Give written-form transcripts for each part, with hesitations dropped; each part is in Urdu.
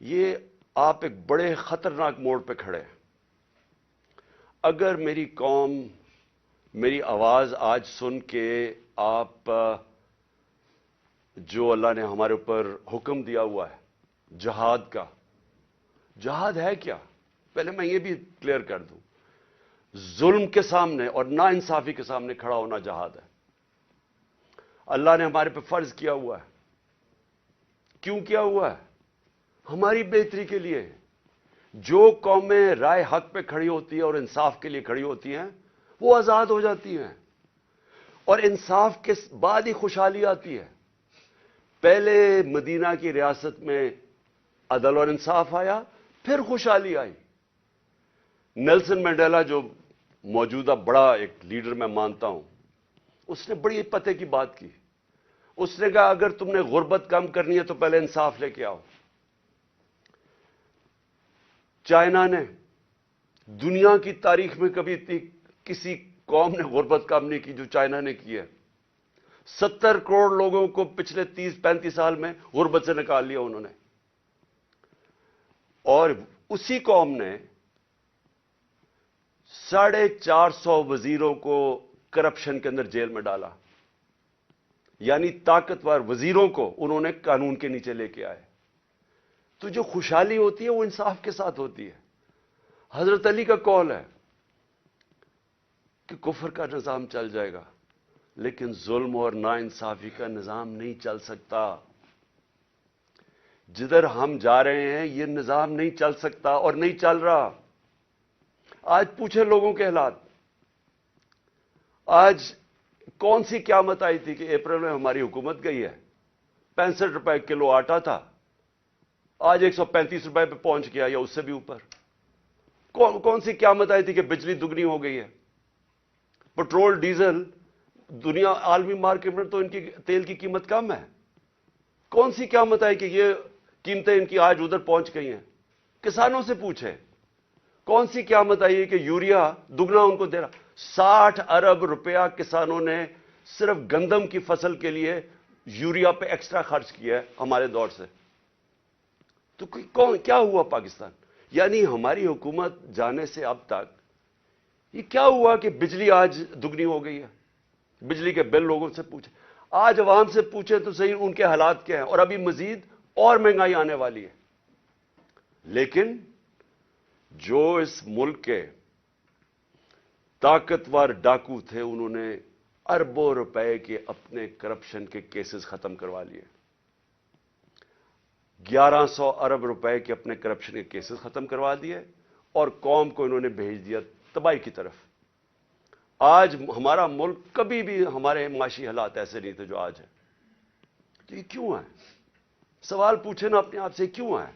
یہ آپ ایک بڑے خطرناک موڑ پہ کھڑے ہیں. اگر میری قوم میری آواز آج سن کے آپ جو اللہ نے ہمارے اوپر حکم دیا ہوا ہے جہاد کا، جہاد ہے کیا؟ پہلے میں یہ بھی کلیئر کر دوں، ظلم کے سامنے اور نا انصافی کے سامنے کھڑا ہونا جہاد ہے. اللہ نے ہمارے پہ فرض کیا ہوا ہے. کیوں کیا ہوا ہے؟ ہماری بہتری کے لیے. جو قومیں رائے حق پہ کھڑی ہوتی ہیں اور انصاف کے لیے کھڑی ہوتی ہیں وہ آزاد ہو جاتی ہیں، اور انصاف کے بعد ہی خوشحالی آتی ہے. پہلے مدینہ کی ریاست میں عدل اور انصاف آیا، پھر خوشحالی آئی. نیلسن منڈیلا جو موجودہ بڑا ایک لیڈر میں مانتا ہوں، اس نے بڑی پتے کی بات کی. اس نے کہا اگر تم نے غربت کم کرنی ہے تو پہلے انصاف لے کے آؤ. چائنا نے دنیا کی تاریخ میں کبھی کسی قوم نے غربت کم نہیں کی جو چائنا نے کی ہے. 70 کروڑ لوگوں کو پچھلے 30-35 سال میں غربت سے نکال لیا انہوں نے. اور اسی قوم نے 450 وزیروں کو کرپشن کے اندر جیل میں ڈالا. یعنی طاقتور وزیروں کو انہوں نے قانون کے نیچے لے کے آئے. تو جو خوشحالی ہوتی ہے وہ انصاف کے ساتھ ہوتی ہے. حضرت علی کا قول ہے کہ کفر کا نظام چل جائے گا لیکن ظلم اور ناانصافی کا نظام نہیں چل سکتا. جدھر ہم جا رہے ہیں یہ نظام نہیں چل سکتا اور نہیں چل رہا. آج پوچھیں لوگوں کے حالات. آج کون سی قیامت آئی تھی کہ اپریل میں ہماری حکومت گئی ہے؟ 65 روپے کلو آٹا تھا، آج 135 روپے پہ پہنچ گیا یا اس سے بھی اوپر. کون سی قیامت آئی تھی کہ بجلی دگنی ہو گئی ہے؟ پٹرول ڈیزل دنیا عالمی مارکیٹ میں تو ان کی تیل کی قیمت کم ہے. کون سی قیامت آئی کہ یہ قیمتیں ان کی آج ادھر پہنچ گئی ہیں؟ کسانوں سے پوچھیں. کون سی قیامت آئی ہے کہ یوریا دگنا ان کو دے رہا؟ 60 ارب روپیہ کسانوں نے صرف گندم کی فصل کے لیے یوریا پہ ایکسٹرا خرچ کیا ہے ہمارے دور سے. تو کیا ہوا پاکستان؟ یعنی ہماری حکومت جانے سے اب تک یہ کیا ہوا کہ بجلی آج دگنی ہو گئی ہے؟ بجلی کے بل لوگوں سے پوچھیں، آج عوام سے پوچھیں تو صحیح ان کے حالات کیا ہیں، اور ابھی مزید اور مہنگائی آنے والی ہے. لیکن جو اس ملک کے طاقتور ڈاکو تھے انہوں نے اربوں روپے کے اپنے کرپشن کے کیسز ختم کروا لیے. 1100 ارب روپے کے اپنے کرپشن کے کیسز ختم کروا دیے اور قوم کو انہوں نے بھیج دیا تباہی کی طرف. آج ہمارا ملک، کبھی بھی ہمارے معاشی حالات ایسے نہیں تھے جو آج ہیں. تو یہ کیوں ہے؟ سوال پوچھیں نا اپنے آپ سے، کیوں ہے؟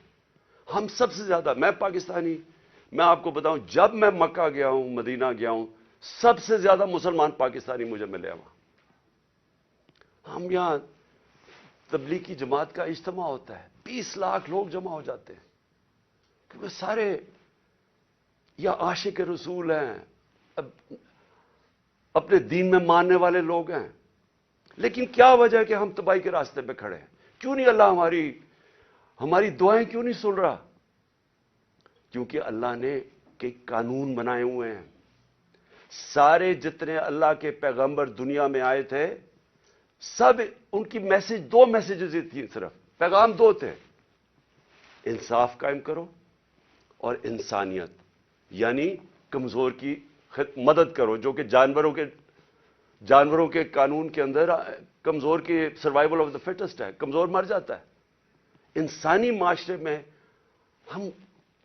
ہم سب سے زیادہ، میں پاکستانی، میں آپ کو بتاؤں جب میں مکہ گیا ہوں، مدینہ گیا ہوں، سب سے زیادہ مسلمان پاکستانی مجھے ملے وہاں. ہم یہاں تبلیغی جماعت کا اجتماع ہوتا ہے، 20 لاکھ لوگ جمع ہو جاتے ہیں کیونکہ سارے یا عاشق رسول ہیں، اپنے دین میں ماننے والے لوگ ہیں. لیکن کیا وجہ ہے کہ ہم تباہی کے راستے پہ کھڑے ہیں؟ کیوں نہیں اللہ ہماری دعائیں کیوں نہیں سن رہا؟ کیونکہ اللہ نے کئی قانون بنائے ہوئے ہیں. سارے جتنے اللہ کے پیغمبر دنیا میں آئے تھے سب ان کی دو میسیجز تھیں، صرف پیغام دو تھے: انصاف قائم کرو اور انسانیت، یعنی کمزور کی مدد کرو. جو کہ جانوروں کے قانون کے اندر کمزور کی سروائیول آف دا فٹسٹ ہے، کمزور مر جاتا ہے. انسانی معاشرے میں ہم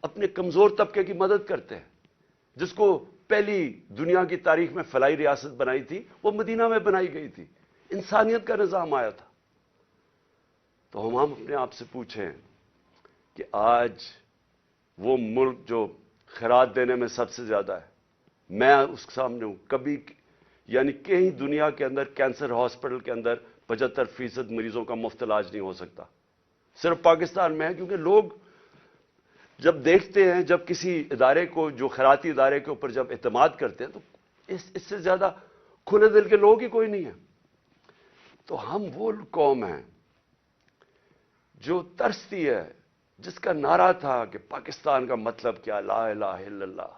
اپنے کمزور طبقے کی مدد کرتے ہیں. جس کو پہلی دنیا کی تاریخ میں فلاحی ریاست بنائی تھی وہ مدینہ میں بنائی گئی تھی، انسانیت کا نظام آیا تھا. تو ہم اپنے آپ سے پوچھیں کہ آج وہ ملک جو خیرات دینے میں سب سے زیادہ ہے، میں اس کے سامنے ہوں. کبھی یعنی کہیں دنیا کے اندر کینسر ہاسپٹل کے اندر 75% مریضوں کا مفت علاج نہیں ہو سکتا، صرف پاکستان میں ہے. کیونکہ لوگ جب دیکھتے ہیں، جب کسی ادارے کو، جو خیراتی ادارے کے اوپر جب اعتماد کرتے ہیں، تو اس سے زیادہ کھلے دل کے لوگ ہی کوئی نہیں ہے. تو ہم وہ قوم ہیں جو ترستی ہے جس کا نعرہ تھا کہ پاکستان کا مطلب کیا، لا الہ الا اللہ،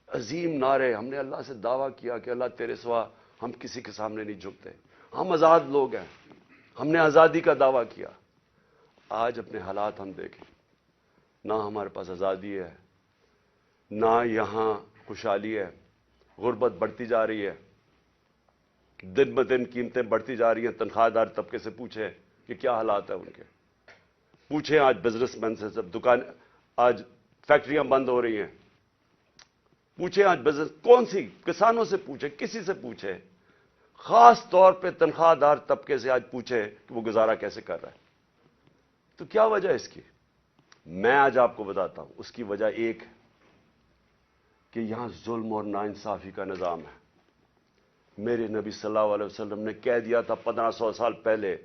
عظیم نعرے. ہم نے اللہ سے دعویٰ کیا کہ اللہ تیرے سوا ہم کسی کے سامنے نہیں جھکتے، ہم آزاد لوگ ہیں، ہم نے آزادی کا دعویٰ کیا. آج اپنے حالات ہم دیکھیں، نہ ہمارے پاس آزادی ہے، نہ یہاں خوشحالی ہے. غربت بڑھتی جا رہی ہے، دن بدن قیمتیں بڑھتی جا رہی ہیں. تنخواہ دار طبقے سے پوچھیں کہ کیا حالات ہیں ان کے. پوچھیں آج بزنس مین سے، سب دکان، آج فیکٹریاں بند ہو رہی ہیں. پوچھیں آج بزنس، کون سی، کسانوں سے پوچھیں، کسی سے پوچھیں، خاص طور پہ تنخواہ دار طبقے سے آج پوچھیں کہ وہ گزارا کیسے کر رہا ہے. تو کیا وجہ ہے اس کی؟ میں آج آپ کو بتاتا ہوں. اس کی وجہ ایک ہے کہ یہاں ظلم اور ناانصافی کا نظام ہے. میرے نبی صلی اللہ علیہ وسلم نے کہہ دیا تھا 1500 سال پہلے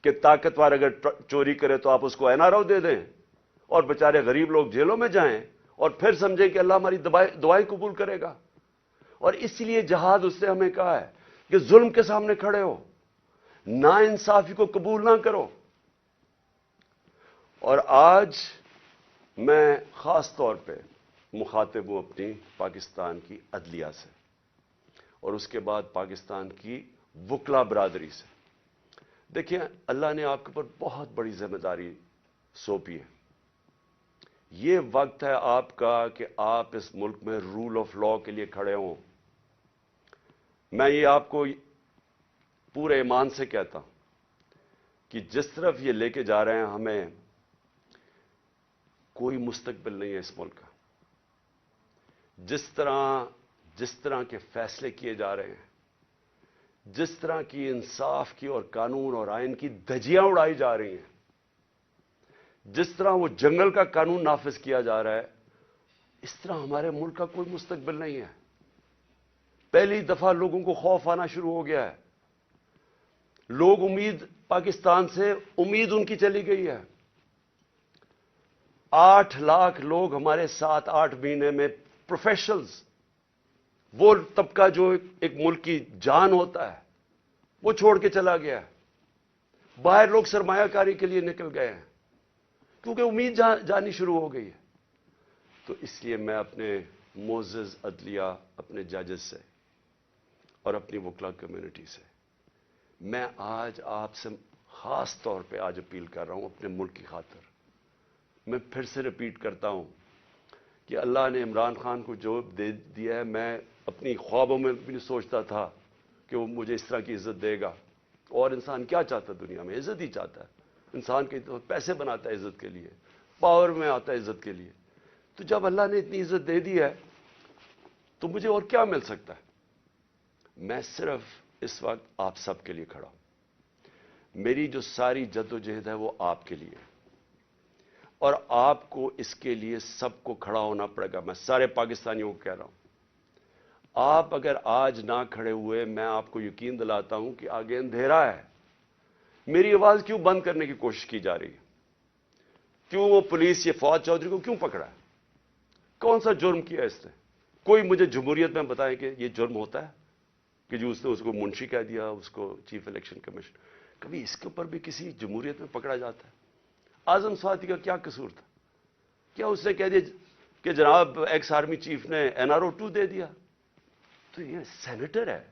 کہ طاقتور اگر چوری کرے تو آپ اس کو NRO دے دیں اور بیچارے غریب لوگ جیلوں میں جائیں اور پھر سمجھیں کہ اللہ ہماری دعائیں قبول کرے گا. اور اس لیے جہاد اس نے ہمیں کہا ہے کہ ظلم کے سامنے کھڑے ہو، ناانصافی کو قبول نہ کرو. اور آج میں خاص طور پہ مخاطب ہوں اپنی پاکستان کی عدلیہ سے اور اس کے بعد پاکستان کی وکلا برادری سے. دیکھیں، اللہ نے آپ کے اوپر بہت بڑی ذمہ داری سونپی ہے. یہ وقت ہے آپ کا کہ آپ اس ملک میں رول آف لا کے لیے کھڑے ہوں. میں یہ آپ کو پورے ایمان سے کہتا ہوں کہ جس طرف یہ لے کے جا رہے ہیں ہمیں، کوئی مستقبل نہیں ہے اس ملک کا. جس طرح کے فیصلے کیے جا رہے ہیں، جس طرح کی انصاف کی اور قانون اور آئین کی دھجیاں اڑائی جا رہی ہیں، جس طرح وہ جنگل کا قانون نافذ کیا جا رہا ہے، اس طرح ہمارے ملک کا کوئی مستقبل نہیں ہے. پہلی دفعہ لوگوں کو خوف آنا شروع ہو گیا ہے. لوگ پاکستان سے امید ان کی چلی گئی ہے. 8 لاکھ لوگ ہمارے ساتھ 8 مہینے میں، پروفیشنلز، وہ طبقہ جو ایک ملک کی جان ہوتا ہے، وہ چھوڑ کے چلا گیا ہے. باہر لوگ سرمایہ کاری کے لیے نکل گئے ہیں کیونکہ امید جانی شروع ہو گئی ہے. تو اس لیے میں اپنے معزز عدلیہ، اپنے ججز سے اور اپنی وکلا کمیونٹی سے، میں آج آپ سے خاص طور پہ آج اپیل کر رہا ہوں اپنے ملک کی خاطر. میں پھر سے ریپیٹ کرتا ہوں کہ اللہ نے عمران خان کو جو دے دیا ہے، میں اپنی خوابوں میں بھی نہیں سوچتا تھا کہ وہ مجھے اس طرح کی عزت دے گا. اور انسان کیا چاہتا ہے دنیا میں؟ عزت ہی چاہتا ہے. انسان کے تو پیسے بناتا ہے عزت کے لیے، پاور میں آتا ہے عزت کے لیے. تو جب اللہ نے اتنی عزت دے دی ہے تو مجھے اور کیا مل سکتا ہے؟ میں صرف اس وقت آپ سب کے لیے کھڑا ہوں. میری جو ساری جدوجہد ہے وہ آپ کے لیے، اور آپ کو اس کے لیے سب کو کھڑا ہونا پڑے گا. میں سارے پاکستانیوں کو کہہ رہا ہوں، آپ اگر آج نہ کھڑے ہوئے، میں آپ کو یقین دلاتا ہوں کہ آگے اندھیرا ہے. میری آواز کیوں بند کرنے کی کوشش کی جا رہی ہے؟ کیوں وہ پولیس یہ فواد چودھری کو کیوں پکڑا ہے؟ کون سا جرم کیا اس نے؟ کوئی مجھے جمہوریت میں بتائے کہ یہ جرم ہوتا ہے کہ جو اس نے اس کو منشی کہہ دیا، اس کو چیف الیکشن کمیشن. کبھی اس کے اوپر بھی کسی جمہوریت میں پکڑا جاتا ہے؟ اعظم سواتی کا کیا قصور تھا؟ کیا اس نے کہہ دیا کہ جناب ایکس آرمی چیف نے NRO 2 دے دیا؟ تو یہ سینیٹر ہے،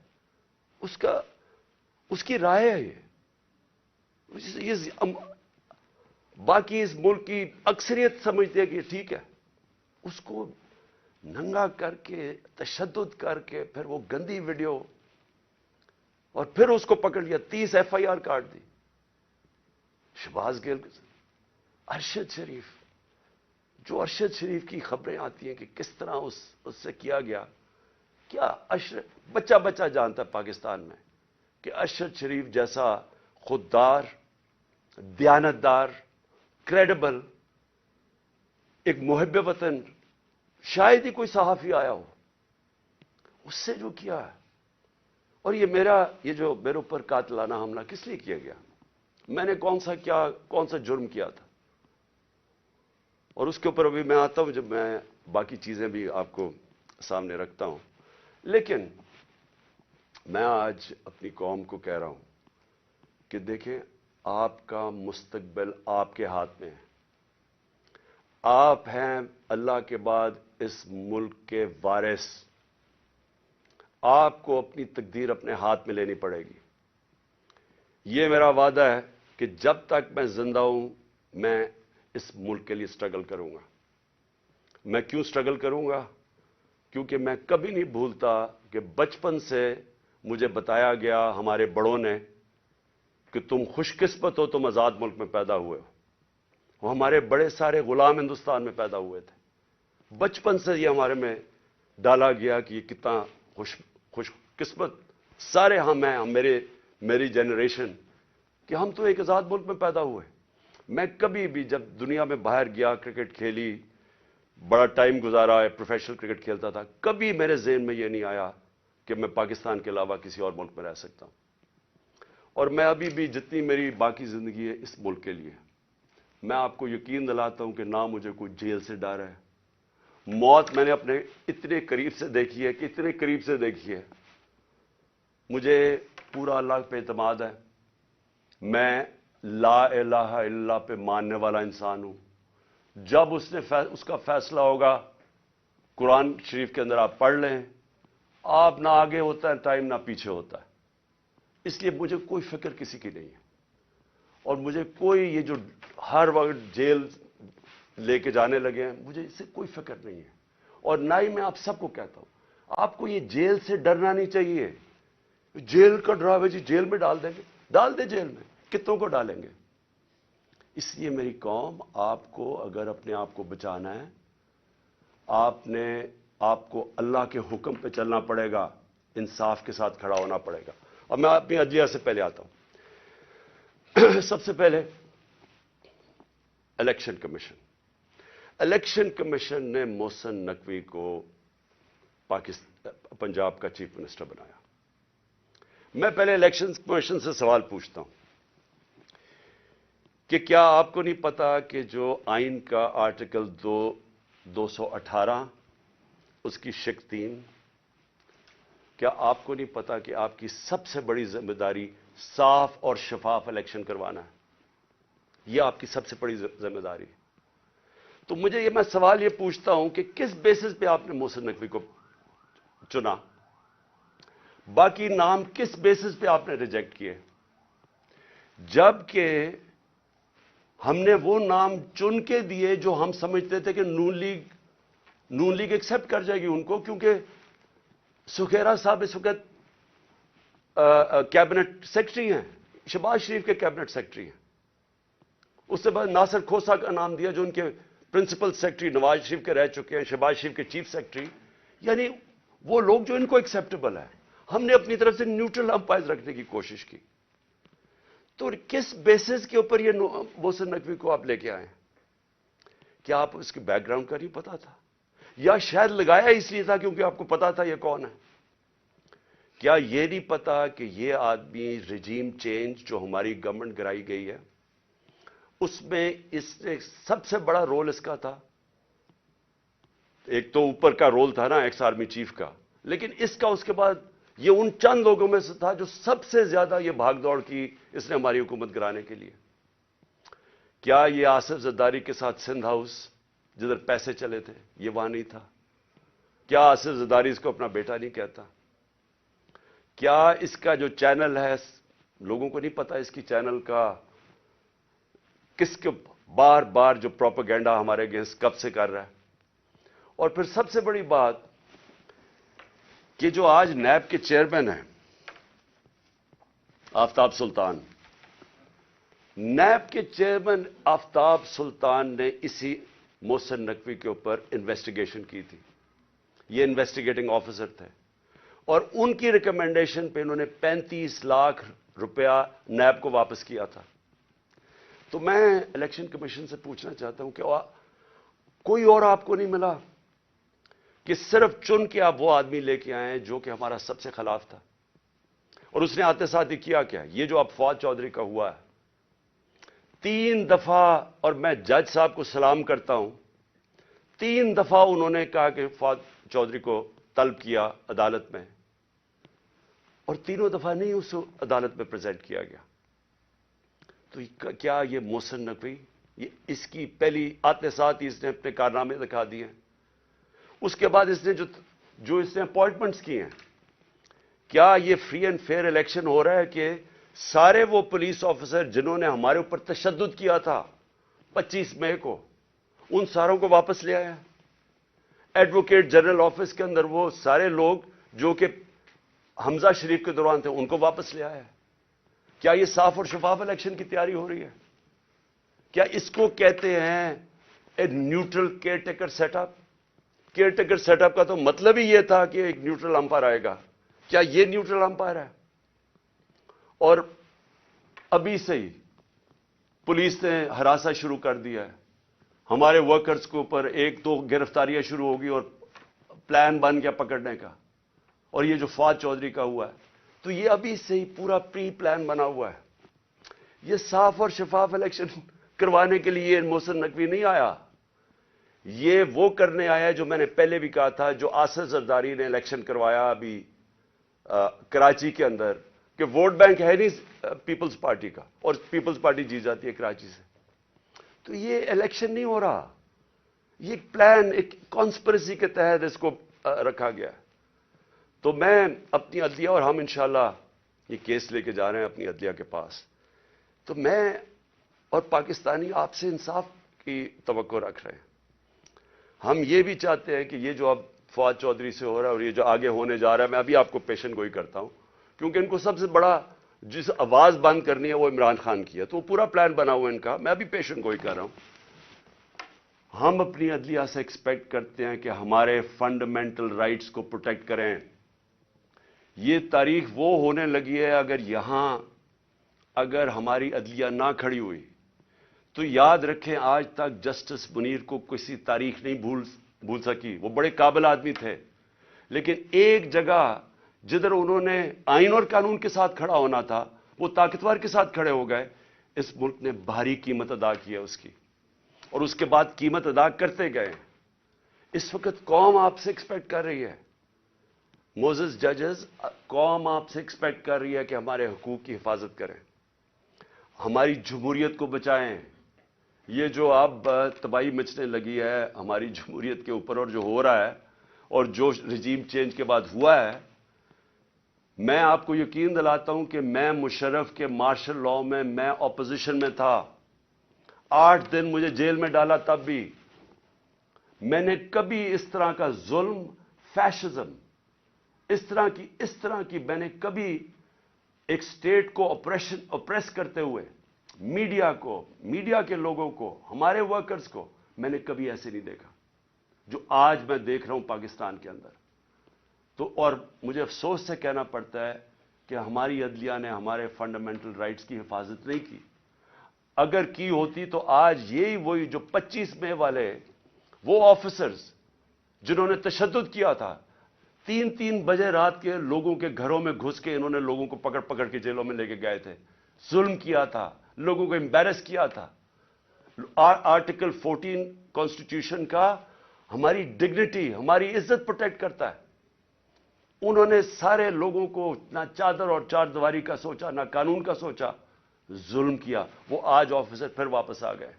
اس کی رائے ہے. یہ باقی اس ملک کی اکثریت سمجھتے ہیں کہ ٹھیک ہے. اس کو ننگا کر کے، تشدد کر کے، پھر وہ گندی ویڈیو، اور پھر اس کو پکڑ لیا، 30 FIR کاٹ دی. شہباز گیل، ارشد شریف، جو ارشد شریف کی خبریں آتی ہیں کہ کس طرح اس سے کیا گیا. کیا بچہ جانتا ہے پاکستان میں کہ ارشد شریف جیسا خوددار، دیانتدار، کریڈیبل، ایک محب وطن شاید ہی کوئی صحافی آیا ہو، اس سے جو کیا ہے. اور یہ جو میرے اوپر قاتلانہ حملہ کس لیے کیا گیا؟ میں نے کون سا جرم کیا تھا؟ اور اس کے اوپر ابھی میں آتا ہوں جب میں باقی چیزیں بھی آپ کو سامنے رکھتا ہوں. لیکن میں آج اپنی قوم کو کہہ رہا ہوں کہ دیکھیں، آپ کا مستقبل آپ کے ہاتھ میں ہے. آپ ہیں اللہ کے بعد اس ملک کے وارث. آپ کو اپنی تقدیر اپنے ہاتھ میں لینی پڑے گی. یہ میرا وعدہ ہے کہ جب تک میں زندہ ہوں میں اس ملک کے لیے سٹرگل کروں گا. میں کیوں سٹرگل کروں گا؟ کیونکہ میں کبھی نہیں بھولتا کہ بچپن سے مجھے بتایا گیا ہمارے بڑوں نے کہ تم خوش قسمت ہو، تم آزاد ملک میں پیدا ہوئے ہو. وہ ہمارے بڑے سارے غلام ہندوستان میں پیدا ہوئے تھے. بچپن سے یہ ہمارے میں ڈالا گیا کہ یہ کتنا خوش قسمت سارے ہم ہیں، میری جنریشن، کہ ہم تو ایک آزاد ملک میں پیدا ہوئے. میں کبھی بھی جب دنیا میں باہر گیا، کرکٹ کھیلی، بڑا ٹائم گزارا ہے، پروفیشنل کرکٹ کھیلتا تھا، کبھی میرے ذہن میں یہ نہیں آیا کہ میں پاکستان کے علاوہ کسی اور ملک میں رہ سکتا ہوں. اور میں ابھی بھی جتنی میری باقی زندگی ہے اس ملک کے لیے. میں آپ کو یقین دلاتا ہوں کہ نہ مجھے کوئی جیل سے ڈر ہے. موت میں نے اپنے اتنے قریب سے دیکھی ہے کہ اتنے قریب سے دیکھی ہے. مجھے پورا اللہ پہ اعتماد ہے. میں لا الہ الا اللہ پہ ماننے والا انسان ہوں. جب اس کا فیصلہ ہوگا، قرآن شریف کے اندر آپ پڑھ لیں، آپ نہ آگے ہوتا ہے ٹائم نہ پیچھے ہوتا ہے. اس لیے مجھے کوئی فکر کسی کی نہیں ہے. اور مجھے کوئی یہ جو ہر وقت جیل لے کے جانے لگے ہیں، مجھے اس سے کوئی فکر نہیں ہے. اور نہ ہی میں آپ سب کو کہتا ہوں آپ کو یہ جیل سے ڈرنا نہیں چاہیے. جیل کا ڈراوے جی جیل میں ڈال دیں گے، ڈال دیں جیل میں، کتنوں کو ڈالیں گے. اس لیے میری قوم، آپ کو اگر اپنے آپ کو بچانا ہے، آپ کو اللہ کے حکم پہ چلنا پڑے گا، انصاف کے ساتھ کھڑا ہونا پڑے گا. اور میں اپنی عدلیہ سے پہلے آتا ہوں. سب سے پہلے الیکشن کمیشن. الیکشن کمیشن نے محسن نقوی کو پنجاب کا چیف منسٹر بنایا. میں پہلے الیکشن کمیشن سے سوال پوچھتا ہوں کہ کیا آپ کو نہیں پتا کہ جو آئین کا آرٹیکل 218 اس کی شق 3، کیا آپ کو نہیں پتا کہ آپ کی سب سے بڑی ذمہ داری صاف اور شفاف الیکشن کروانا ہے؟ یہ آپ کی سب سے بڑی ذمہ داری. تو میں سوال یہ پوچھتا ہوں کہ کس بیسس پہ آپ نے محسن نقوی کو چنا؟ باقی نام کس بیسس پہ آپ نے ریجیکٹ کیے؟ جبکہ ہم نے وہ نام چن کے دیے جو ہم سمجھتے تھے کہ نون لیگ ایکسپٹ کر جائے گی ان کو، کیونکہ سکھیرا صاحب اس وقت کیبنٹ سیکرٹری ہیں، شہباز شریف کے کیبنٹ سیکرٹری ہیں. اس سے بعد ناصر کھوسا کا نام دیا جو ان کے پرنسپل سیکرٹری نواز شریف کے رہ چکے ہیں، شہباز شریف کے چیف سیکرٹری. یعنی وہ لوگ جو ان کو ایکسیپٹیبل ہے. ہم نے اپنی طرف سے نیوٹرل امپائر رکھنے کی کوشش کی. تو کس بیسس کے اوپر یہ محسن نقوی کو آپ لے کے آئے؟ کیا آپ اس کے بیک گراؤنڈ کا نہیں پتا تھا؟ یا شاید لگایا اس لیے تھا کیونکہ آپ کو پتا تھا یہ کون ہے؟ کیا یہ نہیں پتا کہ یہ آدمی رجیم چینج جو ہماری گورنمنٹ کرائی گئی ہے اس میں اس نے سب سے بڑا رول اس کا تھا. ایک تو اوپر کا رول تھا نا ایکس آرمی چیف کا، لیکن اس کا اس کے بعد یہ ان چند لوگوں میں سے تھا جو سب سے زیادہ یہ بھاگ دوڑ کی اس نے ہماری حکومت کرانے کے لیے. کیا یہ آصف زرداری کے ساتھ سندھ ہاؤس جدھر پیسے چلے تھے یہ وہاں نہیں تھا؟ کیا آصف زرداری اس کو اپنا بیٹا نہیں کہتا؟ کیا اس کا جو چینل ہے لوگوں کو نہیں پتا اس کی چینل کا کس کے بار بار جو پروپیگنڈا ہمارے اگینسٹ کب سے کر رہا ہے؟ اور پھر سب سے بڑی بات کہ جو آج نیب کے چیئرمین ہیں آفتاب سلطان، نیب کے چیئرمین آفتاب سلطان نے اسی محسن نقوی کے اوپر انویسٹیگیشن کی تھی. یہ انویسٹیگیٹنگ آفیسر تھے اور ان کی ریکمنڈیشن پہ انہوں نے 35 لاکھ روپیہ نیب کو واپس کیا تھا. تو میں الیکشن کمیشن سے پوچھنا چاہتا ہوں کہ کوئی اور آپ کو نہیں ملا کہ صرف چن کے آپ وہ آدمی لے کے آئے ہیں جو کہ ہمارا سب سے خلاف تھا؟ اور اس نے آتے ساتھ ہی کیا کیا؟ یہ جو اب فواد چودھری کا ہوا ہے 3 دفعہ، اور میں جج صاحب کو سلام کرتا ہوں، 3 دفعہ انہوں نے کہا کہ فواد چودھری کو طلب کیا عدالت میں، اور تینوں دفعہ نہیں اس عدالت میں پریزنٹ کیا گیا. تو کیا یہ محسن نقوی اس کی پہلی آتے ساتھ ہی اس نے اپنے کارنامے دکھا دیے. اس کے بعد اس نے جو اس نے اپوائنٹمنٹس کی ہیں, کیا یہ فری اینڈ فیئر الیکشن ہو رہا ہے کہ سارے وہ پولیس آفیسر جنہوں نے ہمارے اوپر تشدد کیا تھا 25 مئی کو, ان ساروں کو واپس لے آیا؟ ایڈوکیٹ جنرل آفس کے اندر وہ سارے لوگ جو کہ حمزہ شریف کے دوران تھے, ان کو واپس لے آیا؟ کیا یہ صاف اور شفاف الیکشن کی تیاری ہو رہی ہے؟ کیا اس کو کہتے ہیں a neutral caretaker set up? Caretaker set up کا تو مطلب ہی یہ تھا کہ ایک نیوٹرل امپائر آئے گا. کیا یہ نیوٹرل امپائر ہے؟ اور ابھی سے ہی پولیس نے ہراساں شروع کر دیا ہے ہمارے ورکرز کے اوپر. 1-2 گرفتاریاں شروع ہوگی اور پلان بن گیا پکڑنے کا. اور یہ جو فواد چودھری کا ہوا ہے, تو یہ ابھی سے ہی پورا پری پلان بنا ہوا ہے. یہ صاف اور شفاف الیکشن کروانے کے لیے محسن نقوی نہیں آیا, یہ وہ کرنے آیا ہے جو میں نے پہلے بھی کہا تھا, جو آصف زرداری نے الیکشن کروایا ابھی کراچی کے اندر, کہ ووٹ بینک ہے نہیں پیپلز پارٹی کا, اور پیپلز پارٹی جیت جاتی ہے کراچی سے. تو یہ الیکشن نہیں ہو رہا, یہ ایک پلان, ایک کانسپریسی کے تحت اس کو رکھا گیا. تو میں اپنی عدلیہ, اور ہم انشاءاللہ یہ کیس لے کے جا رہے ہیں اپنی عدلیہ کے پاس, تو میں اور پاکستانی آپ سے انصاف کی توقع رکھ رہے ہیں. ہم یہ بھی چاہتے ہیں کہ یہ جو اب فواد چودھری سے ہو رہا ہے اور یہ جو آگے ہونے جا رہا ہے, میں ابھی آپ کو پیشن گوئی کرتا ہوں, کیونکہ ان کو سب سے بڑا جس آواز بند کرنی ہے وہ عمران خان کی ہے, تو وہ پورا پلان بنا ہوا ہے ان کا. میں ابھی پیشن گوئی کر رہا ہوں. ہم اپنی عدلیہ سے ایکسپیکٹ کرتے ہیں کہ ہمارے فنڈامنٹل رائٹس کو پروٹیکٹ کریں. یہ تاریخ وہ ہونے لگی ہے, اگر ہماری عدلیہ نہ کھڑی ہوئی تو یاد رکھیں آج تک جسٹس منیر کو کسی تاریخ نہیں بھول سکی. وہ بڑے قابل آدمی تھے, لیکن ایک جگہ جدھر انہوں نے آئین اور قانون کے ساتھ کھڑا ہونا تھا وہ طاقتور کے ساتھ کھڑے ہو گئے. اس ملک نے بھاری قیمت ادا کی ہے اس کی, اور اس کے بعد قیمت ادا کرتے گئے. اس وقت قوم آپ سے ایکسپیکٹ کر رہی ہے, موزز ججز, قوم آپ سے ایکسپیکٹ کر رہی ہے کہ ہمارے حقوق کی حفاظت کریں, ہماری جمہوریت کو بچائیں. یہ جو اب تباہی مچنے لگی ہے ہماری جمہوریت کے اوپر, اور جو ہو رہا ہے اور جو رجیم چینج کے بعد ہوا ہے, میں آپ کو یقین دلاتا ہوں کہ میں مشرف کے مارشل لاء میں اپوزیشن میں تھا. 8 دن مجھے جیل میں ڈالا, تب بھی میں نے کبھی اس طرح کا ظلم, فیشزم, اس طرح کی میں نے کبھی ایک سٹیٹ کو اپریس کرتے ہوئے میڈیا کو, میڈیا کے لوگوں کو, ہمارے ورکرز کو, میں نے کبھی ایسے نہیں دیکھا جو آج میں دیکھ رہا ہوں پاکستان کے اندر. تو اور مجھے افسوس سے کہنا پڑتا ہے کہ ہماری عدلیہ نے ہمارے فنڈامنٹل رائٹس کی حفاظت نہیں کی. اگر کی ہوتی تو آج یہی وہی جو 25 مئی والے وہ آفیسرز جنہوں نے تشدد کیا تھا, 3 بجے رات کے لوگوں کے گھروں میں گھس کے انہوں نے لوگوں کو پکڑ کے جیلوں میں لے کے گئے تھے, ظلم کیا تھا, لوگوں کو امبیرس کیا تھا. آرٹیکل 14 کانسٹیٹیوشن کا ہماری ڈگنیٹی, ہماری عزت پروٹیکٹ کرتا ہے. انہوں نے سارے لوگوں کو نہ چادر اور چار دیواری کا سوچا, نہ قانون کا سوچا, ظلم کیا. وہ آج آفیسر پھر واپس آ گئے.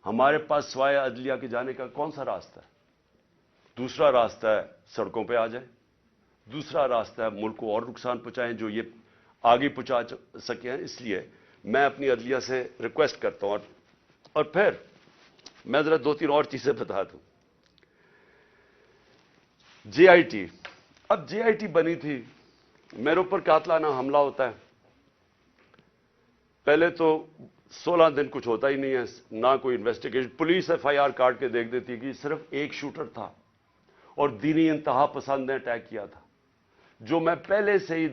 ہمارے پاس سوائے عدلیہ کے جانے کا کون سا راستہ ہے؟ دوسرا راستہ ہے سڑکوں پہ آ جائیں, دوسرا راستہ ہے ملک کو اور نقصان پہنچائیں جو یہ آگے پہنچا سکے ہیں. اس لیے میں اپنی عدلیہ سے ریکویسٹ کرتا ہوں. اور پھر میں ذرا 2-3 اور چیزیں بتا دوں. جے آئی ٹی, اب جے آئی ٹی بنی تھی, میرے اوپر قاتلانہ حملہ ہوتا ہے. پہلے تو 16 دن کچھ ہوتا ہی نہیں ہے, نہ کوئی investigation. Police F I R کاٹ کے دیکھ دیتی کہ صرف ایک شوٹر تھا اور دینی انتہا پسند نے اٹیک کیا تھا, جو میں پہلے سے ہی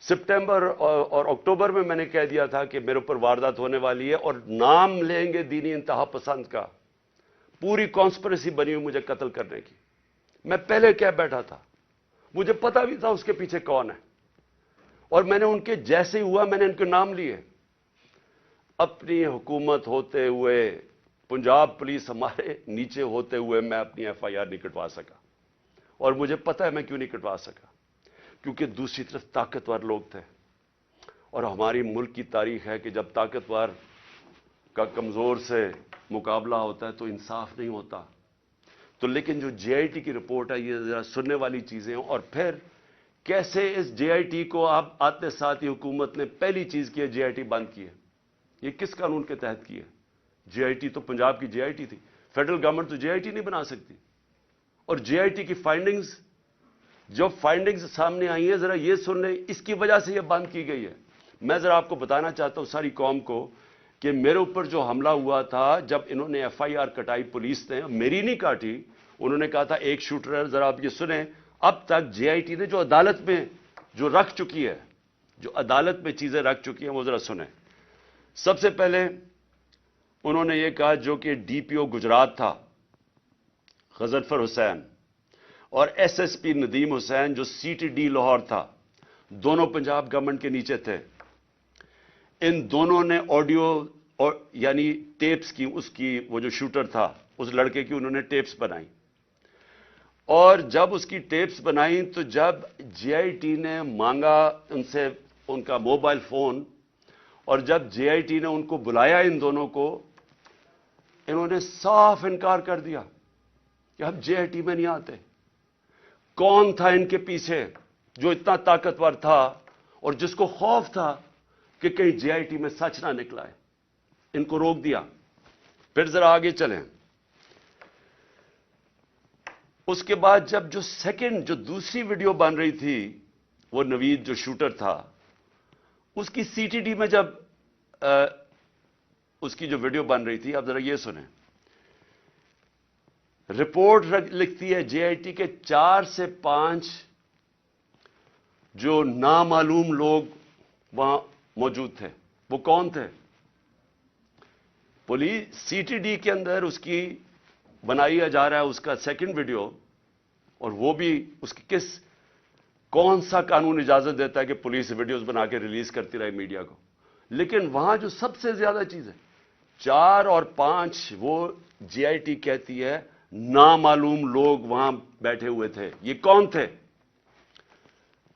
سپٹمبر اور اکتوبر میں نے کہہ دیا تھا کہ میرے اوپر واردات ہونے والی ہے اور نام لیں گے دینی انتہا پسند کا. پوری کانسپریسی بنی ہوئی مجھے قتل کرنے کی. میں پہلے کہہ بیٹھا تھا, مجھے پتا بھی تھا اس کے پیچھے کون ہے, اور میں نے ان کے جیسے ہوا میں نے ان کے نام لیے. اپنی حکومت ہوتے ہوئے, پنجاب پولیس ہمارے نیچے ہوتے ہوئے میں اپنی ایف آئی آر نہیں کٹوا سکا. اور مجھے پتا ہے میں کیوں نہیں کٹوا سکا, کیونکہ دوسری طرف طاقتور لوگ تھے. اور ہماری ملک کی تاریخ ہے کہ جب طاقتور کا کمزور سے مقابلہ ہوتا ہے تو انصاف نہیں ہوتا. تو لیکن جو جے آئی ٹی کی رپورٹ ہے یہ ذرا سننے والی چیزیں ہیں. اور پھر کیسے اس جے آئی ٹی کو آپ آتے ساتھ ہی حکومت نے پہلی چیز کی ہے جے آئی ٹی بند کی ہے. یہ کس قانون کے تحت کی ہے؟ جے آئی ٹی تو پنجاب کی جے آئی ٹی تھی. فیڈرل گورنمنٹ تو جے آئی ٹی نہیں بنا سکتی. اور جے آئی ٹی کی فائنڈنگز جو فائنڈنگز سامنے آئی ہیں ذرا یہ سن لیں, اس کی وجہ سے یہ بند کی گئی ہے. میں ذرا آپ کو بتانا چاہتا ہوں ساری قوم کو کہ میرے اوپر جو حملہ ہوا تھا جب انہوں نے ایف آئی آر کٹائی پولیس نے, میری نہیں کاٹی, انہوں نے کہا تھا ایک شوٹر ہے. ذرا آپ یہ سنیں, اب تک جے آئی ٹی نے جو عدالت میں جو رکھ چکی ہے, جو عدالت میں چیزیں رکھ چکی ہیں وہ ذرا سنیں. سب سے پہلے انہوں نے یہ کہا جو کہ ڈی پی او گجرات تھا غضنفر حسین اور ایس ایس پی ندیم حسین جو سی ٹی ڈی لاہور تھا, دونوں پنجاب گورنمنٹ کے نیچے تھے. ان دونوں نے آڈیو یعنی ٹیپس کی, اس کی وہ جو شوٹر تھا اس لڑکے کی انہوں نے ٹیپس بنائی. اور جب اس کی ٹیپس بنائی تو جب جے آئی ٹی نے مانگا ان سے ان کا موبائل فون, اور جب جے آئی ٹی نے ان کو بلایا ان دونوں کو, انہوں نے صاف انکار کر دیا کہ ہم جے آئی ٹی میں نہیں آتے. کون تھا ان کے پیچھے جو اتنا طاقتور تھا اور جس کو خوف تھا کہ کہیں جے آئی ٹی میں سچ نہ نکلا ہے؟ ان کو روک دیا. پھر ذرا آگے چلیں. اس کے بعد جب جو سیکنڈ جو دوسری ویڈیو بن رہی تھی, وہ نوید جو شوٹر تھا اس کی سی ٹی ڈی میں جب اس کی جو ویڈیو بن رہی تھی, اب ذرا یہ سنیں. رپورٹ لکھتی ہے جے آئی ٹی کے 4 سے 5 جو نامعلوم لوگ وہاں موجود تھے. وہ کون تھے؟ پولیس سی ٹی ڈی کے اندر اس کی بنایا جا رہا ہے اس کا سیکنڈ ویڈیو, اور وہ بھی اس کی کون سا قانون اجازت دیتا ہے کہ پولیس ویڈیوز بنا کے ریلیز کرتی رہے میڈیا کو. لیکن وہاں جو سب سے زیادہ چیز ہے 4 اور 5 وہ جے آئی ٹی کہتی ہے نامعلوم لوگ وہاں بیٹھے ہوئے تھے. یہ کون تھے؟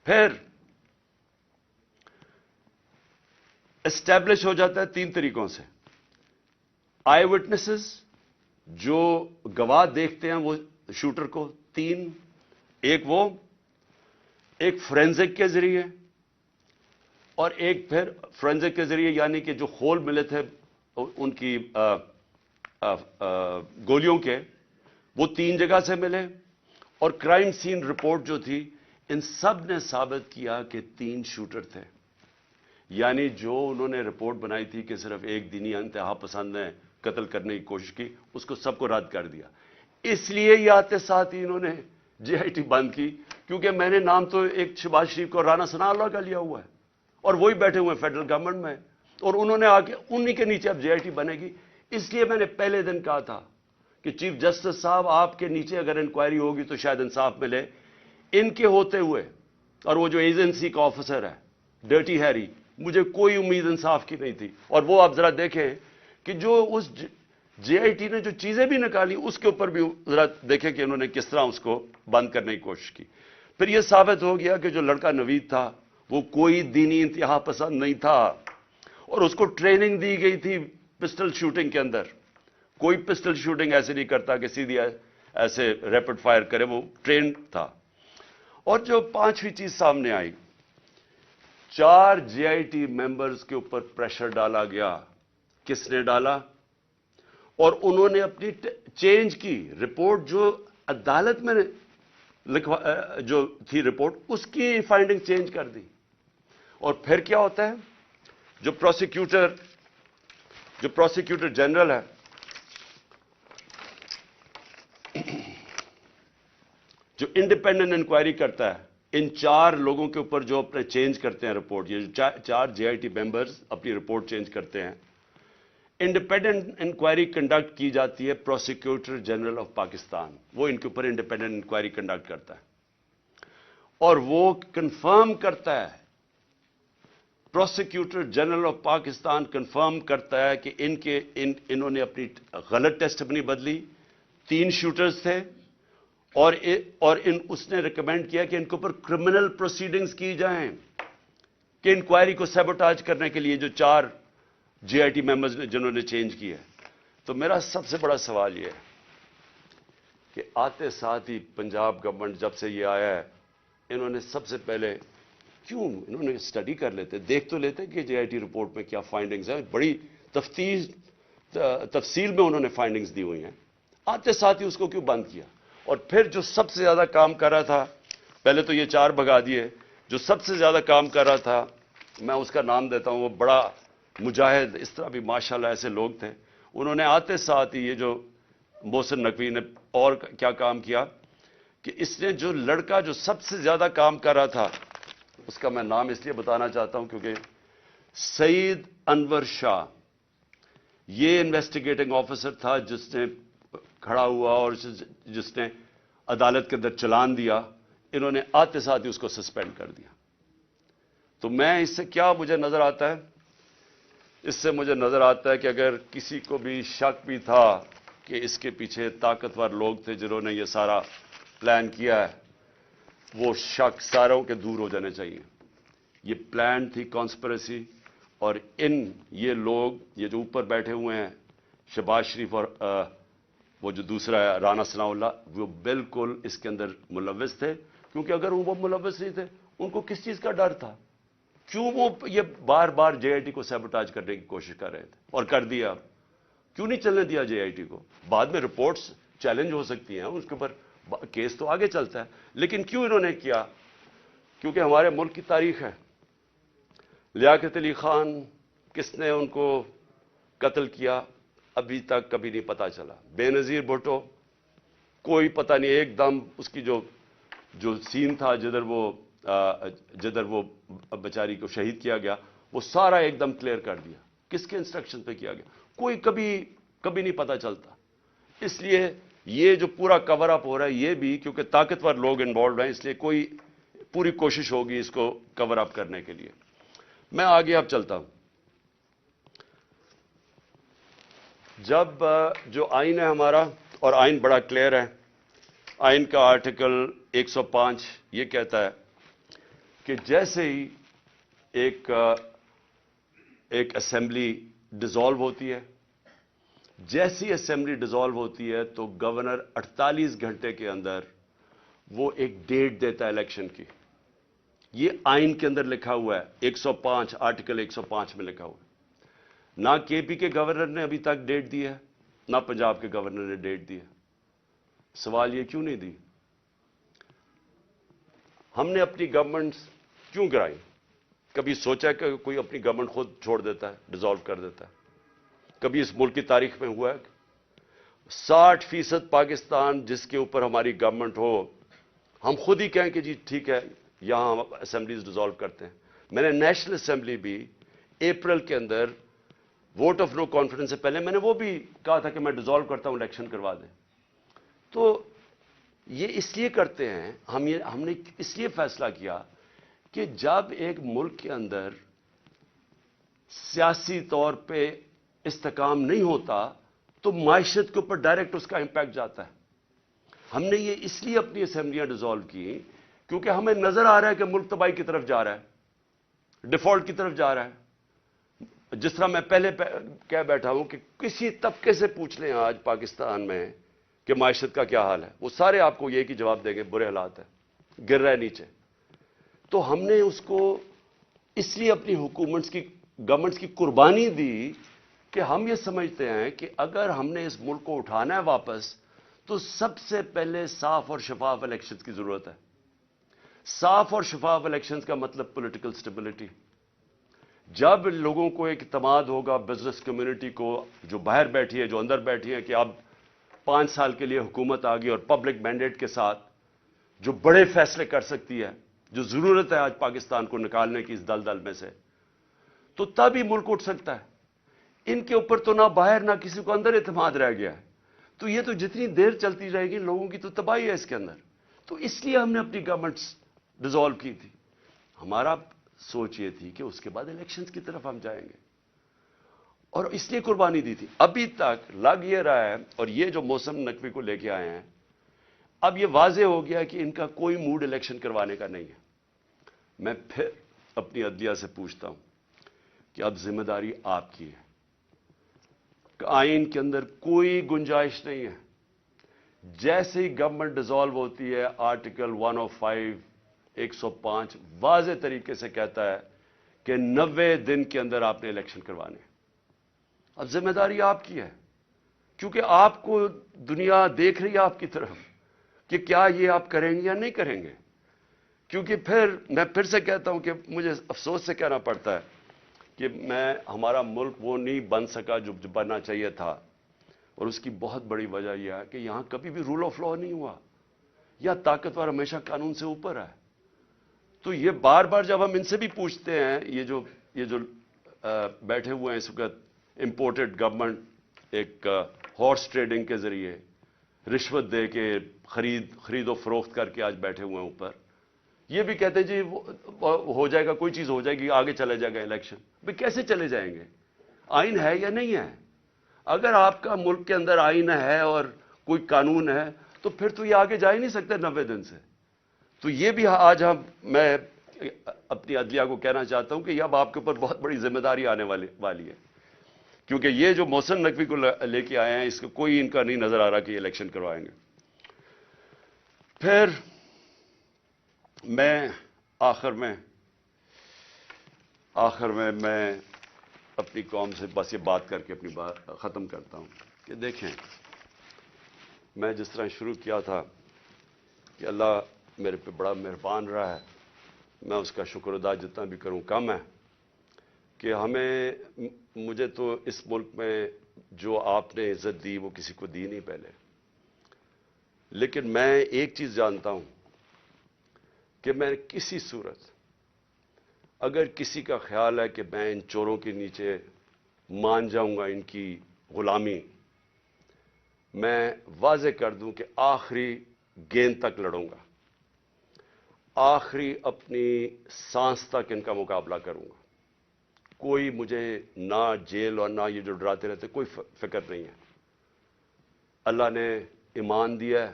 پھر اسٹیبلش ہو جاتا ہے 3 طریقوں سے. آئی وٹنسز جو گواہ دیکھتے ہیں وہ شوٹر کو 3, ایک فورینزک کے ذریعے, اور ایک پھر فورینزک کے ذریعے یعنی کہ جو خول ملے تھے ان کی گولیوں کے, وہ 3 جگہ سے ملے. اور کرائم سین رپورٹ جو تھی, ان سب نے ثابت کیا کہ 3 شوٹر تھے. یعنی جو انہوں نے رپورٹ بنائی تھی کہ صرف ایک دینی انتہا پسند نے قتل کرنے کی کوشش کی, اس کو سب کو رد کر دیا. اس لیے یہ آتے ساتھ ہی انہوں نے جے آئی ٹی بند کی, کیونکہ میں نے نام تو ایک شہباز شریف کو رانا ثناء اللہ کا لیا ہوا ہے, اور وہی بیٹھے ہوئے ہیں فیڈرل گورنمنٹ میں, اور انہوں نے آ کے انہی کے نیچے اب جے آئی ٹی بنے گی. اس لیے میں نے پہلے دن کہا تھا کہ چیف جسٹس صاحب آپ کے نیچے اگر انکوائری ہوگی تو شاید انصاف ملے. ان کے ہوتے ہوئے, اور وہ جو ایجنسی کا آفیسر ہے ڈرٹی ہیری, مجھے کوئی امید انصاف کی نہیں تھی. اور وہ آپ ذرا دیکھیں کہ جو اس جے آئی ٹی نے جو چیزیں بھی نکالی اس کے اوپر بھی ذرا دیکھیں کہ انہوں نے کس طرح اس کو بند کرنے کی کوشش کی. پھر یہ ثابت ہو گیا کہ جو لڑکا نوید تھا وہ کوئی دینی انتہا پسند نہیں تھا, اور اس کو ٹریننگ دی گئی تھی پسٹل شوٹنگ کے اندر. کوئی پسٹل شوٹنگ ایسے نہیں کرتا کہ سیدھی ایسے ریپڈ فائر کرے, وہ ٹرینڈ تھا. اور جو 5ویں چیز سامنے آئی, 4 جے آئی ٹی ممبرز کے اوپر پریشر ڈالا گیا. کس نے ڈالا؟ اور انہوں نے اپنی چینج کی رپورٹ, جو عدالت میں جو تھی رپورٹ, اس کی فائنڈنگ چینج کر دی. اور پھر کیا ہوتا ہے, جو پروسیکیوٹر جنرل ہے, جو انڈیپینڈنٹ انکوائری کرتا ہے ان 4 لوگوں کے اوپر جو اپنے چینج کرتے ہیں رپورٹ, یہ جو 4 جے آئی ٹی ممبرز اپنی رپورٹ چینج کرتے ہیں, انڈیپینڈنٹ انکوائری کنڈکٹ کی جاتی ہے پروسیکیوٹر جنرل آف پاکستان. وہ ان کے اوپر انڈیپینڈنٹ انکوائری کنڈکٹ کرتا ہے, اور وہ کنفرم کرتا ہے, prosecutor general of Pakistan confirm کرتا ہے کہ انہوں نے اپنی غلط ٹیسٹ اپنی بدلی. 3 شوٹرز تھے, اور اس نے ریکمینڈ کیا کہ ان کے اوپر کرمنل پروسیڈنگز کی جائیں کہ انکوائری کو سیبوٹاج کرنے کے لیے جو 4 جے آئی ٹی ممبرز نے جنہوں نے چینج کی ہے. تو میرا سب سے بڑا سوال یہ ہے کہ آتے ساتھ ہی پنجاب گورنمنٹ جب سے یہ آیا ہے, انہوں نے سب سے پہلے کیوں انہوں نے اسٹڈی کر لیتے, دیکھ تو لیتے کہ جے آئی ٹی رپورٹ میں کیا فائنڈنگز ہیں, بڑی تفصیل میں انہوں نے فائنڈنگز دی ہوئی ہیں. آتے ساتھ ہی اس کو کیوں بند کیا؟ اور پھر جو سب سے زیادہ کام کر رہا تھا, پہلے تو یہ 4 بھگا دیے, جو سب سے زیادہ کام کر رہا تھا میں اس کا نام دیتا ہوں, وہ بڑا مجاہد, اس طرح بھی ماشاءاللہ ایسے لوگ تھے, انہوں نے آتے ساتھ ہی یہ جو محسن نقوی نے اور کیا کام کیا کہ اس نے جو لڑکا جو سب سے زیادہ کام کر رہا تھا, اس کا میں نام اس لیے بتانا چاہتا ہوں کیونکہ سعید انور شاہ, یہ انویسٹیگیٹنگ آفیسر تھا جس نے کھڑا ہوا اور جس نے عدالت کے اندر چلان دیا, انہوں نے آتے ساتھ ہی اس کو سسپینڈ کر دیا. تو میں اس سے کیا مجھے نظر آتا ہے, اس سے مجھے نظر آتا ہے کہ اگر کسی کو بھی شک بھی تھا کہ اس کے پیچھے طاقتور لوگ تھے جنہوں نے یہ سارا پلان کیا ہے, وہ شک ساروں کے دور ہو جانے چاہیے. یہ پلان تھی کانسپریسی, اور یہ لوگ یہ جو اوپر بیٹھے ہوئے ہیں شہباز شریف اور وہ جو دوسرا ہے رانا ثناء اللہ, وہ بالکل اس کے اندر ملوث تھے. کیونکہ اگر وہ ملوث نہیں تھے, ان کو کس چیز کا ڈر تھا؟ کیوں وہ یہ بار بار جے آئی ٹی کو سیبوٹاج کرنے کی کوشش کر رہے تھے, اور کر دیا. کیوں نہیں چلنے دیا جے آئی ٹی کو؟ بعد میں رپورٹس چیلنج ہو سکتی ہیں, اس کے اوپر کیس تو آگے چلتا ہے, لیکن کیوں انہوں نے کیا؟ کیونکہ ہمارے ملک کی تاریخ ہے. لیاقت علی خان کس نے ان کو قتل کیا ابھی تک کبھی نہیں پتا چلا. بے نظیر بھٹو کوئی پتہ نہیں, ایک دم اس کی جو سین تھا جدھر وہ بیچاری کو شہید کیا گیا, وہ سارا ایک دم کلیئر کر دیا. کس کے انسٹرکشن پہ کیا گیا کوئی کبھی نہیں پتا چلتا. اس لیے یہ جو پورا کور اپ ہو رہا ہے یہ بھی کیونکہ طاقتور لوگ انوالوڈ ہیں, اس لیے کوئی پوری کوشش ہوگی اس کو کور اپ کرنے کے لیے. میں آگے اب چلتا ہوں. جب جو آئین ہے ہمارا, اور آئین بڑا کلیئر ہے, آئین کا آرٹیکل 105 یہ کہتا ہے کہ جیسے ہی ایک اسمبلی ڈیزالو ہوتی ہے, جیسی اسمبلی ڈیزالو ہوتی ہے تو گورنر 48 گھنٹے کے اندر وہ ایک ڈیٹ دیتا ہے الیکشن کی. یہ آئین کے اندر لکھا ہوا ہے, 105 آرٹیکل 105 میں لکھا ہوا ہے. نہ کے پی کے گورنر نے ابھی تک ڈیٹ دی ہے, نہ پنجاب کے گورنر نے ڈیٹ دی ہے. سوال یہ کیوں نہیں دی؟ ہم نے اپنی گورنمنٹ کیوں گرائی؟ کبھی سوچا کہ کوئی اپنی گورنمنٹ خود چھوڑ دیتا ہے, ڈیزالو کر دیتا ہے؟ کبھی اس ملک کی تاریخ میں ہوا ہے؟ 60% پاکستان جس کے اوپر ہماری گورنمنٹ ہو, ہم خود ہی کہیں کہ جی ٹھیک ہے یہاں ہم اسمبلیز ڈیزالو کرتے ہیں. میں نے نیشنل اسمبلی بھی اپریل کے اندر ووٹ آف نو کانفیڈنس سے پہلے میں نے وہ بھی کہا تھا کہ میں ڈیزالو کرتا ہوں, الیکشن کروا دیں. تو یہ اس لیے کرتے ہیں, ہم نے اس لیے فیصلہ کیا کہ جب ایک ملک کے اندر سیاسی طور پہ استحکام نہیں ہوتا تو معیشت کے اوپر ڈائریکٹ اس کا امپیکٹ جاتا ہے. ہم نے یہ اس لیے اپنی اسمبلیاں ڈیزالو کی کیونکہ ہمیں نظر آ رہا ہے کہ ملک تباہی کی طرف جا رہا ہے, ڈیفالٹ کی طرف جا رہا ہے. جس طرح میں پہلے کہہ بیٹھا ہوں کہ کسی طبقے سے پوچھ لیں آج پاکستان میں کہ معیشت کا کیا حال ہے, وہ سارے آپ کو یہ کی جواب دیں گے برے حالات ہیں, گر رہا ہے نیچے. تو ہم نے اس کو اس لیے اپنی گورنمنٹس کی قربانی دی کہ ہم یہ سمجھتے ہیں کہ اگر ہم نے اس ملک کو اٹھانا ہے واپس تو سب سے پہلے صاف اور شفاف الیکشنز کی ضرورت ہے. صاف اور شفاف الیکشنز کا مطلب پولیٹیکل سٹیبلٹی. جب لوگوں کو ایک اعتماد ہوگا, بزنس کمیونٹی کو جو باہر بیٹھی ہے جو اندر بیٹھی ہے, کہ اب 5 سال کے لیے حکومت آ گئی اور پبلک مینڈیٹ کے ساتھ جو بڑے فیصلے کر سکتی ہے, جو ضرورت ہے آج پاکستان کو نکالنے کی اس دلدل میں سے, تو تب ہی ملک اٹھ سکتا ہے. ان کے اوپر تو نہ باہر نہ کسی کو اندر اعتماد رہ گیا ہے. تو یہ تو جتنی دیر چلتی رہے گی لوگوں کی تو تباہی ہے اس کے اندر. تو اس لیے ہم نے اپنی گورنمنٹس ڈیزالو کی تھی. ہمارا سوچ یہ تھی کہ اس کے بعد الیکشنز کی طرف ہم جائیں گے, اور اس لیے قربانی دی تھی. ابھی تک لگ یہ رہا ہے, اور یہ جو محسن نقوی کو لے کے آئے ہیں, اب یہ واضح ہو گیا کہ ان کا کوئی موڈ الیکشن کروانے کا نہیں ہے. میں پھر اپنی عدلیہ سے پوچھتا ہوں کہ اب ذمہ داری آپ کی ہے. آئین کے اندر کوئی گنجائش نہیں ہے. جیسے ہی گورنمنٹ ڈیزالو ہوتی ہے آرٹیکل 105 105 واضح طریقے سے کہتا ہے کہ 90 دن کے اندر آپ نے الیکشن کروانے. اب ذمہ داری آپ کی ہے کیونکہ آپ کو دنیا دیکھ رہی ہے آپ کی طرف کہ کیا یہ آپ کریں گے یا نہیں کریں گے. کیونکہ میں پھر سے کہتا ہوں کہ مجھے افسوس سے کہنا پڑتا ہے کہ ہمارا ملک وہ نہیں بن سکا جو بننا چاہیے تھا. اور اس کی بہت بڑی وجہ یہ ہے کہ یہاں کبھی بھی رول آف لا نہیں ہوا. یا طاقتور ہمیشہ قانون سے اوپر ہے. تو یہ بار بار جب ہم ان سے بھی پوچھتے ہیں یہ جو بیٹھے ہوئے ہیں اس وقت امپورٹڈ گورنمنٹ ایک ہارس ٹریڈنگ کے ذریعے رشوت دے کے خرید و فروخت کر کے آج بیٹھے ہوئے ہیں اوپر, یہ بھی کہتے ہیں جی ہو جائے گا, کوئی چیز ہو جائے گی, آگے چلے جائے گا الیکشن. بھئی کیسے چلے جائیں گے؟ آئین ہے یا نہیں ہے؟ اگر آپ کا ملک کے اندر آئین ہے اور کوئی قانون ہے تو پھر تو یہ آگے جا ہی نہیں سکتے 90 دن سے. تو یہ بھی آج میں اپنی عدلیہ کو کہنا چاہتا ہوں کہ اب آپ کے اوپر بہت بڑی ذمہ داری آنے والی ہے, کیونکہ یہ جو محسن نقوی کو لے کے آئے ہیں اس کا کوئی ان کا نہیں نظر آ رہا کہ یہ الیکشن کروائیں گے. پھر میں آخر میں اپنی قوم سے بس یہ بات کر کے اپنی بات ختم کرتا ہوں کہ دیکھیں, میں جس طرح شروع کیا تھا کہ اللہ میرے پہ بڑا مہربان رہا ہے, میں اس کا شکر ادا جتنا بھی کروں کم ہے کہ مجھے تو اس ملک میں جو آپ نے عزت دی وہ کسی کو دی نہیں پہلے. لیکن میں ایک چیز جانتا ہوں کہ میں کسی صورت اگر کسی کا خیال ہے کہ میں ان چوروں کے نیچے مان جاؤں گا ان کی غلامی, میں واضح کر دوں کہ آخری گیند تک لڑوں گا, آخری اپنی سانس تک ان کا مقابلہ کروں گا. کوئی مجھے نہ جیل اور نہ یہ جو ڈراتے رہتے کوئی فکر نہیں ہے. اللہ نے ایمان دیا ہے,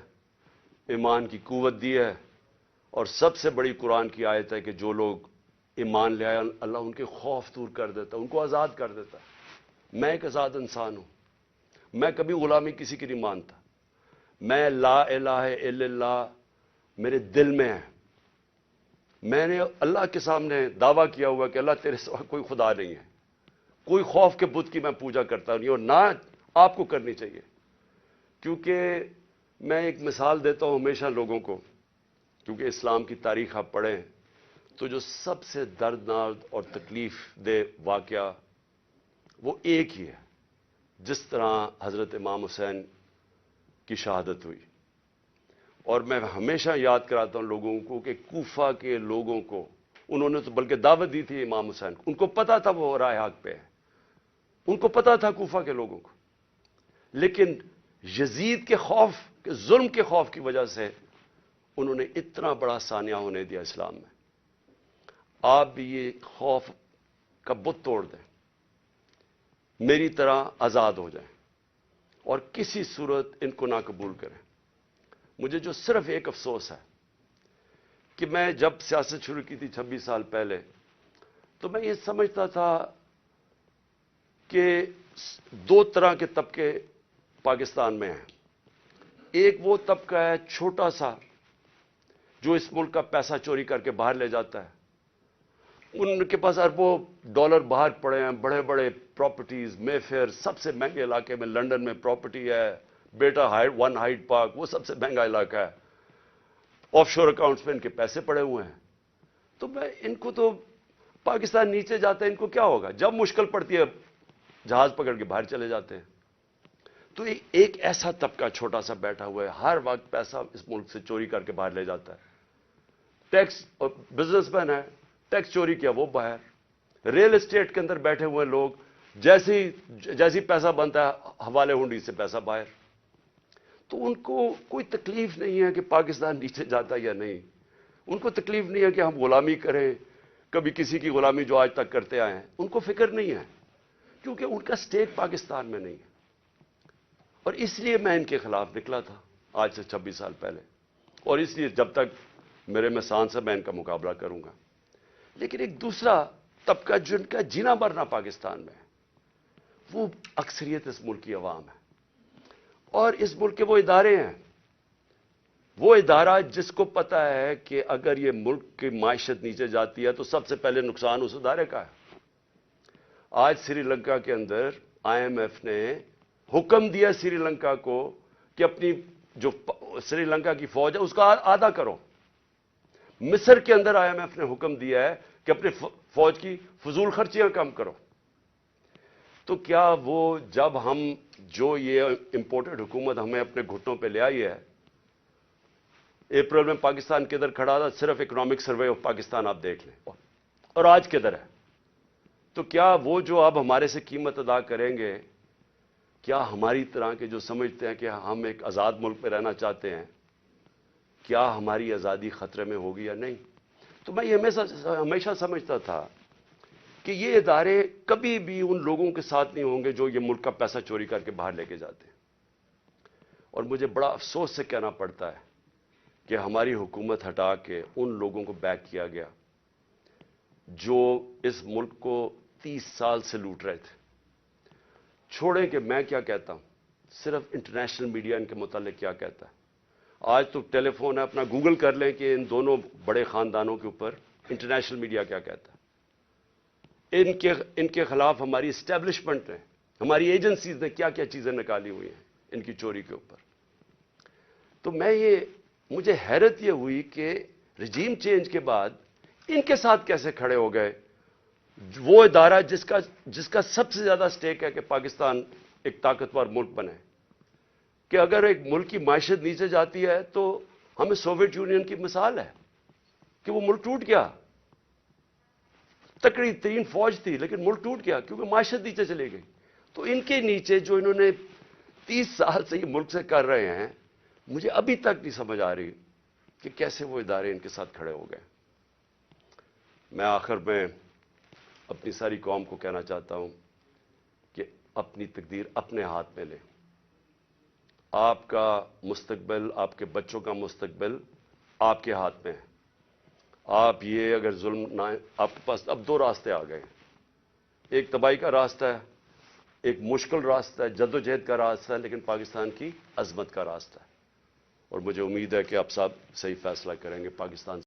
ایمان کی قوت دی ہے, اور سب سے بڑی قرآن کی آیت ہے کہ جو لوگ ایمان لے آئے اللہ ان کے خوف دور کر دیتا, ان کو آزاد کر دیتا. میں ایک آزاد انسان ہوں, میں کبھی غلامی کسی کی نہیں مانتا. میں لا الہ الا اللہ میرے دل میں ہے. میں نے اللہ کے سامنے دعویٰ کیا ہوا کہ اللہ تیرے سوا کوئی خدا نہیں ہے. کوئی خوف کے بت کی میں پوجا کرتا نہیں, اور نہ آپ کو کرنی چاہیے. کیونکہ میں ایک مثال دیتا ہوں ہمیشہ لوگوں کو, کیونکہ اسلام کی تاریخ آپ پڑھیں تو جو سب سے دردناک اور تکلیف دہ واقعہ وہ ایک ہی ہے, جس طرح حضرت امام حسین کی شہادت ہوئی. اور میں ہمیشہ یاد کراتا ہوں لوگوں کو کہ کوفہ کے لوگوں کو انہوں نے تو بلکہ دعوت دی تھی امام حسین کو, ان کو پتا تھا وہ رائے حق پہ ہے, ان کو پتا تھا کوفہ کے لوگوں کو, لیکن یزید کے خوف کے ظلم کے خوف کی وجہ سے انہوں نے اتنا بڑا سانیہ ہونے دیا اسلام میں. آپ بھی یہ خوف کا بت توڑ دیں, میری طرح آزاد ہو جائیں, اور کسی صورت ان کو نہ قبول کریں. مجھے جو صرف ایک افسوس ہے کہ میں جب سیاست شروع کی تھی 26 سال پہلے تو میں یہ سمجھتا تھا کہ 2 طرح کے طبقے پاکستان میں ہیں. ایک وہ طبقہ ہے چھوٹا سا جو اس ملک کا پیسہ چوری کر کے باہر لے جاتا ہے, ان کے پاس اربوں ڈالر باہر پڑے ہیں, بڑے بڑے پراپرٹیز, مے فیئر سب سے مہنگے علاقے میں لنڈن میں پراپرٹی ہے, بیٹا ون ہائیڈ پارک وہ سب سے مہنگا علاقہ ہے, آف شور اکاؤنٹس میں ان کے پیسے پڑے ہوئے ہیں. تو میں ان کو تو پاکستان نیچے جاتا ہے ان کو کیا ہوگا, جب مشکل پڑتی ہے جہاز پکڑ کے باہر چلے جاتے ہیں. تو ایک ایسا طبقہ چھوٹا سا بیٹھا ہوا ہے, ہر وقت پیسہ اس ملک سے چوری کر کے باہر لے جاتا ہے. ٹیکس اور بزنس مین ہے, ٹیکس چوری کیا وہ باہر. ریل اسٹیٹ کے اندر بیٹھے ہوئے لوگ جیسی پیسہ بنتا ہے حوالے ہنڈی سے پیسہ باہر. تو ان کو کوئی تکلیف نہیں ہے کہ پاکستان نیچے جاتا یا نہیں, ان کو تکلیف نہیں ہے کہ ہم غلامی کریں, کبھی کسی کی غلامی جو آج تک کرتے آئے ہیں ان کو فکر نہیں ہے, کیونکہ ان کا سٹیک پاکستان میں نہیں ہے. اور اس لیے میں ان کے خلاف نکلا تھا آج سے 26 سال پہلے, اور اس لیے جب تک میرے میں سانس ہے میں ان کا مقابلہ کروں گا. لیکن ایک دوسرا طبقہ جن کا جینا مرنا پاکستان میں ہے وہ اکثریت اس ملک کی عوام ہے. اور اس ملک کے وہ ادارے ہیں، وہ ادارہ جس کو پتا ہے کہ اگر یہ ملک کی معیشت نیچے جاتی ہے تو سب سے پہلے نقصان اس ادارے کا ہے. آج سری لنکا کے اندر آئی ایم ایف نے حکم دیا سری لنکا کو کہ اپنی جو سری لنکا کی فوج ہے اس کا آدھا کرو. مصر کے اندر آئی ایم ایف نے حکم دیا ہے کہ اپنی فوج کی فضول خرچیاں کم کرو. تو کیا وہ جب ہم جو یہ امپورٹڈ حکومت ہمیں اپنے گھٹنوں پہ لے آئی ہے، اپریل میں پاکستان کدھر کھڑا تھا، صرف اکنامک سروے آف پاکستان آپ دیکھ لیں، اور آج کدھر ہے. تو کیا وہ جو اب ہمارے سے قیمت ادا کریں گے، کیا ہماری طرح کے جو سمجھتے ہیں کہ ہم ایک آزاد ملک میں رہنا چاہتے ہیں، کیا ہماری آزادی خطرے میں ہوگی یا نہیں؟ تو میں یہ ہمیشہ سمجھتا تھا کہ یہ ادارے کبھی بھی ان لوگوں کے ساتھ نہیں ہوں گے جو یہ ملک کا پیسہ چوری کر کے باہر لے کے جاتے ہیں. اور مجھے بڑا افسوس سے کہنا پڑتا ہے کہ ہماری حکومت ہٹا کے ان لوگوں کو بیک کیا گیا جو اس ملک کو 30 سال سے لوٹ رہے تھے. چھوڑیں کہ میں کیا کہتا ہوں، صرف انٹرنیشنل میڈیا ان کے متعلق کیا کہتا ہے. آج تو ٹیلی فون ہے، اپنا گوگل کر لیں کہ ان دونوں بڑے خاندانوں کے اوپر انٹرنیشنل میڈیا کیا کہتا ہے. ان کے خلاف ہماری اسٹیبلشمنٹ نے، ہماری ایجنسیز نے کیا کیا چیزیں نکالی ہوئی ہیں ان کی چوری کے اوپر. تو مجھے حیرت یہ ہوئی کہ رجیم چینج کے بعد ان کے ساتھ کیسے کھڑے ہو گئے وہ ادارہ جس کا سب سے زیادہ سٹیک ہے کہ پاکستان ایک طاقتور ملک بنے. کہ اگر ایک ملک کی معیشت نیچے جاتی ہے تو ہمیں سوویت یونین کی مثال ہے کہ وہ ملک ٹوٹ گیا، تکڑی ترین فوج تھی لیکن ملک ٹوٹ گیا کیونکہ معیشت نیچے چلے گئی. تو ان کے نیچے جو انہوں نے 30 سال سے یہ ملک سے کر رہے ہیں، مجھے ابھی تک نہیں سمجھ آ رہی کہ کیسے وہ ادارے ان کے ساتھ کھڑے ہو گئے. میں آخر میں اپنی ساری قوم کو کہنا چاہتا ہوں کہ اپنی تقدیر اپنے ہاتھ میں لیں. آپ کا مستقبل، آپ کے بچوں کا مستقبل آپ کے ہاتھ میں ہے. آپ یہ اگر ظلم نہ، آپ کے پاس اب 2 راستے آ گئے، ایک تباہی کا راستہ ہے، ایک مشکل راستہ ہے، جدوجہد کا راستہ ہے، لیکن پاکستان کی عظمت کا راستہ ہے. اور مجھے امید ہے کہ آپ سب صحیح فیصلہ کریں گے پاکستان